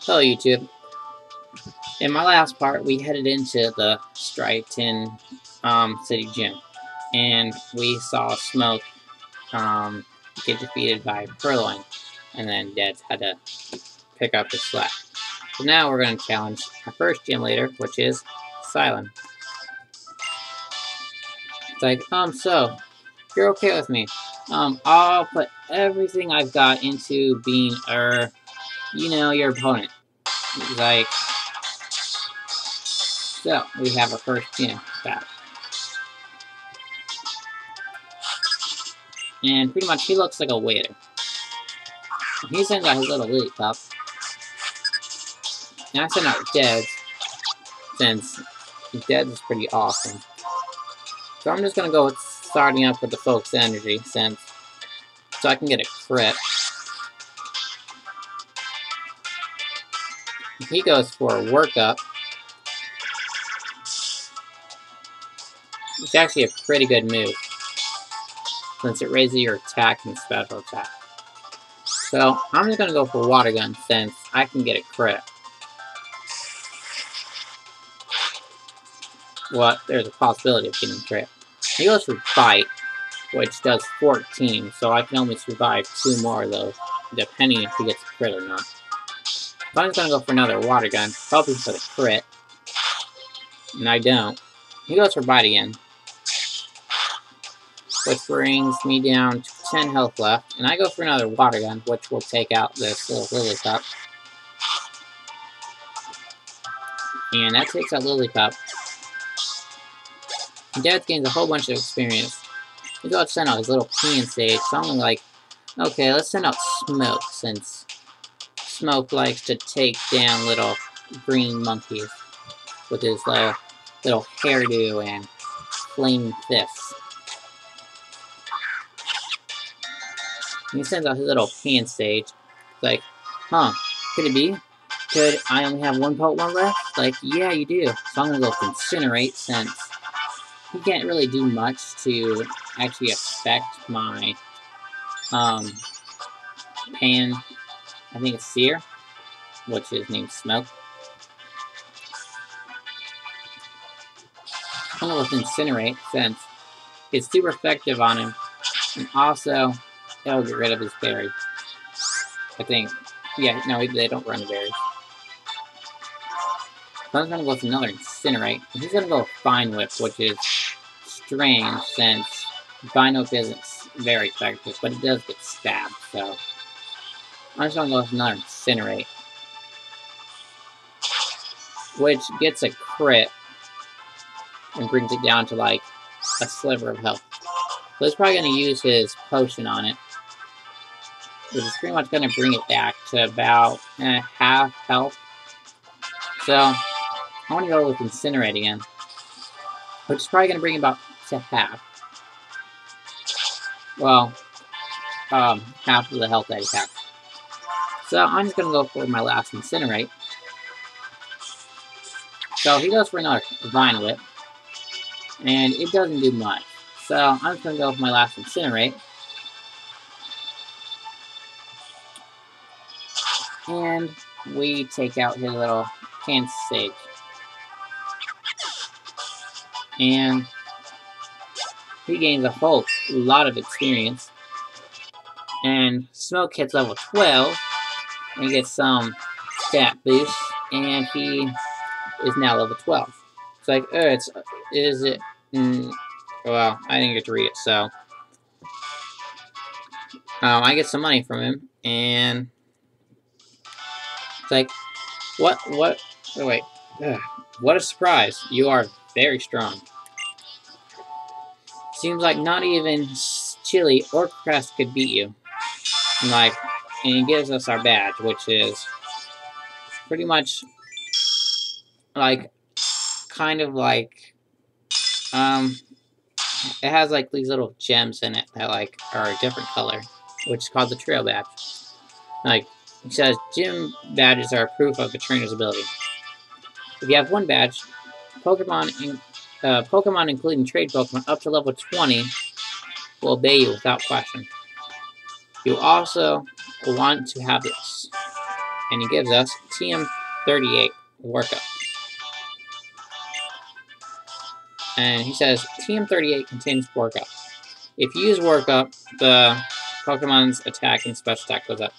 Hello YouTube. In my last part, we headed into the Striaton city gym, and we saw Smoke get defeated by Purloin, and then Deadz had to pick up his slack. So now we're going to challenge our first gym leader, which is Cilan. It's like, so, if you're okay with me, I'll put everything I've got into being, your opponent. He's like, so, we have our first gym battle. And pretty much he looks like a waiter. He sends out his little lily pup. And I send out Deadz, since Deadz is pretty awesome. So I'm just gonna go with starting up with the Focus Energy, so I can get a crit. He goes for a workup. It's actually a pretty good move, since it raises your attack and special attack. So I'm just gonna go for Water Gun, since I can get a crit. Well, there's a possibility of getting a crit. He goes for Bite, which does 14, so I can only survive 2 more of those, depending if he gets a crit or not. So I'm just gonna go for another Water Gun, hoping for the crit. And I don't. He goes for Bite again, which brings me down to 10 health left. And I go for another Water Gun, which will take out this little Lily Cup. And that takes out Lily Cup. Deadz gains a whole bunch of experience. He's about to send out his little Pan Sage, so I'm like, okay, let's send out Smoke, since Smoke likes to take down little green monkeys with his little hairdo and flaming fists. And he sends out his little Pan Sage. It's like, could it be? Could I only have 1 Pokemon left? Like, yeah, you do. So I'm gonna go with Incinerate, since he can't really do much to actually affect my Pan, I think it's Seer, which is named Smoke. I'm going to Incinerate, since it's super effective on him, and also it'll get rid of his berry. I think. Yeah, no, they don't run berries. So I'm going to go with another Incinerate, and he's going to go with Vine Whip, which is strange, since Vine Whip isn't very effective, but it does get stabbed, so I'm just gonna go with another Incinerate, which gets a crit and brings it down to like a sliver of health. So he's probably gonna use his potion on it, which is pretty much gonna bring it back to about half health. So I want to go with Incinerate again, which is probably gonna bring it about to half. Well, half of the health that he has. So I'm just gonna go for my last Incinerate. So he goes for another Vine Whip, and it doesn't do much. So I'm just gonna go for my last Incinerate. And we take out his little Pan Sage. And he gains a whole lot of experience. And Smoke hits level 12 and gets some stat boost, and he is now level 12. It's like, well, I didn't get to read it, so I get some money from him, and it's like, what, oh, wait, what a surprise, you are very strong. Seems like not even Chili or Crest could beat you. And he gives us our badge, which is pretty much kind of like, it has like these little gems in it that are a different color, which is called the Trail Badge. It says gym badges are proof of a trainer's ability. If you have 1 badge, Pokemon including trade Pokemon up to level 20 will obey you without question. You also want to have this. and he gives us TM38 workup. And he says TM38 contains workup. If you use workup, the Pokemon's attack and special attack goes up.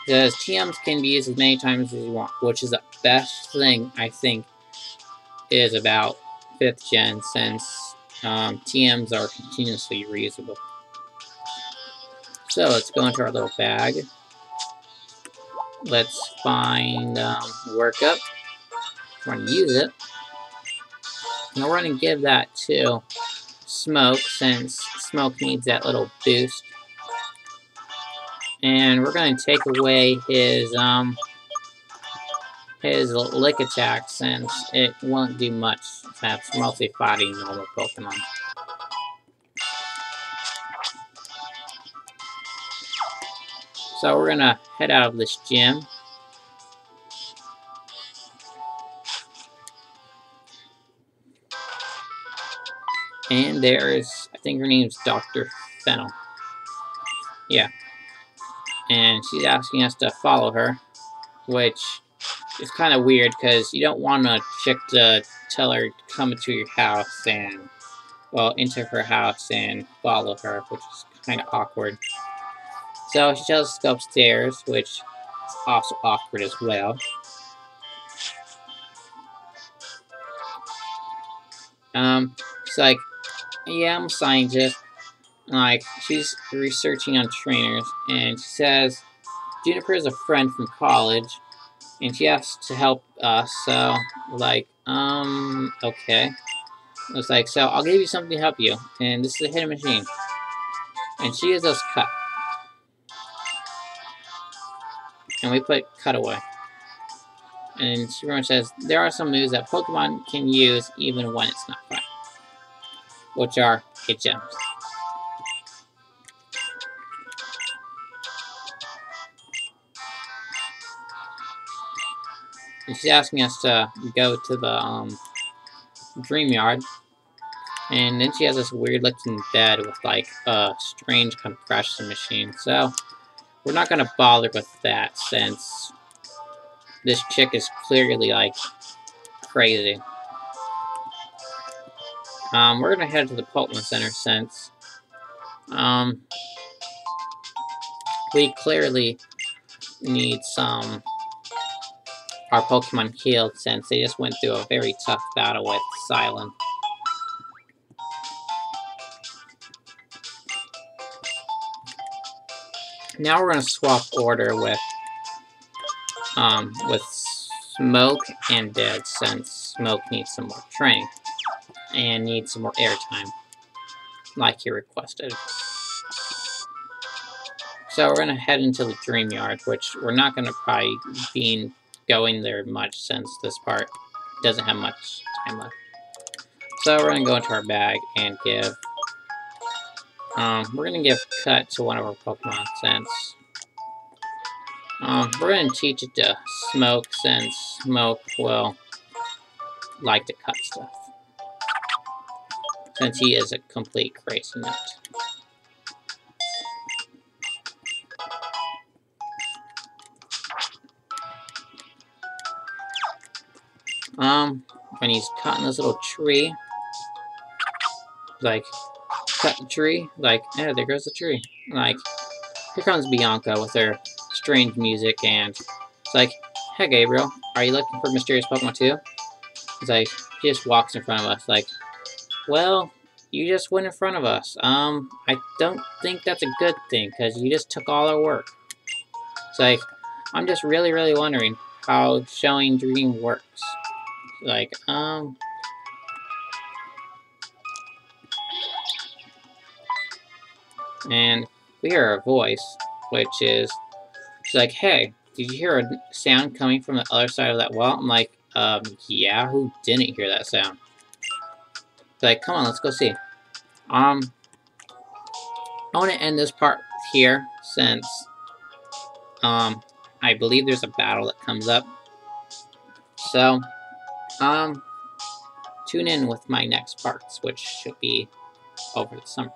It says TMs can be used as many times as you want, which is the best thing I think is about 5th gen, since TMs are continuously reusable. So let's go into our little bag. Let's find workup. We're going to use it. And we're going to give that to Smoke, since Smoke needs that little boost. And we're going to take away his lick attack, since it won't do much. That's mostly fighting normal Pokemon. So we're going to head out of this gym. And there's, I think her name's Dr. Fennel. Yeah. And she's asking us to follow her, which is kind of weird, because you don't want a chick to tell her to come into your house and, well, into her house and follow her, which is kind of awkward. So she tells us to go upstairs, which is also awkward as well. She's like, yeah, I'm a scientist. Like, she's researching on trainers, and she says Juniper is a friend from college, and she asked to help us, so, like, okay. It's like, so I'll give you something to help you, and this is a hidden machine. And she gives us Cut. And we put Cut away. And she pretty much says, there are some moves that Pokemon can use even when it's not fun, which are hit gems. And she's asking us to go to the Dream Yard. And then she has this weird looking bed with like a strange compression machine. So we're not going to bother with that, since this chick is clearly like crazy. We're going to head to the Pokemon Center, since we clearly need our Pokemon healed, since they just went through a very tough battle with Cilan. Now we're going to swap order with Smoke and Deadz, since Smoke needs some more training and needs some more airtime, like he requested. So we're going to head into the Dream Yard, which we're not going to probably be going there much, since this part doesn't have much time left. So we're going to go into our bag and give, we're going to give Cut to one of our Pokemon, since we're going to teach it to Smoke, since Smoke will like to cut stuff, since he is a complete crazy nut. When he's cutting this little tree, like, cut the tree, like, yeah, there goes the tree. Like, here comes Bianca with her strange music, and it's like, hey Gabriel, are you looking for mysterious Pokemon too? It's like, he just walks in front of us, like, well, you just went in front of us. I don't think that's a good thing, because you just took all our work. It's like, I'm just really, really wondering how showing Dream works. Like, and we hear a voice, which is, she's like, hey, did you hear a sound coming from the other side of that wall? I'm like, yeah, who didn't hear that sound? It's like, come on, let's go see. I want to end this part here, since, I believe there's a battle that comes up. So, tune in with my next parts, which should be over the summer.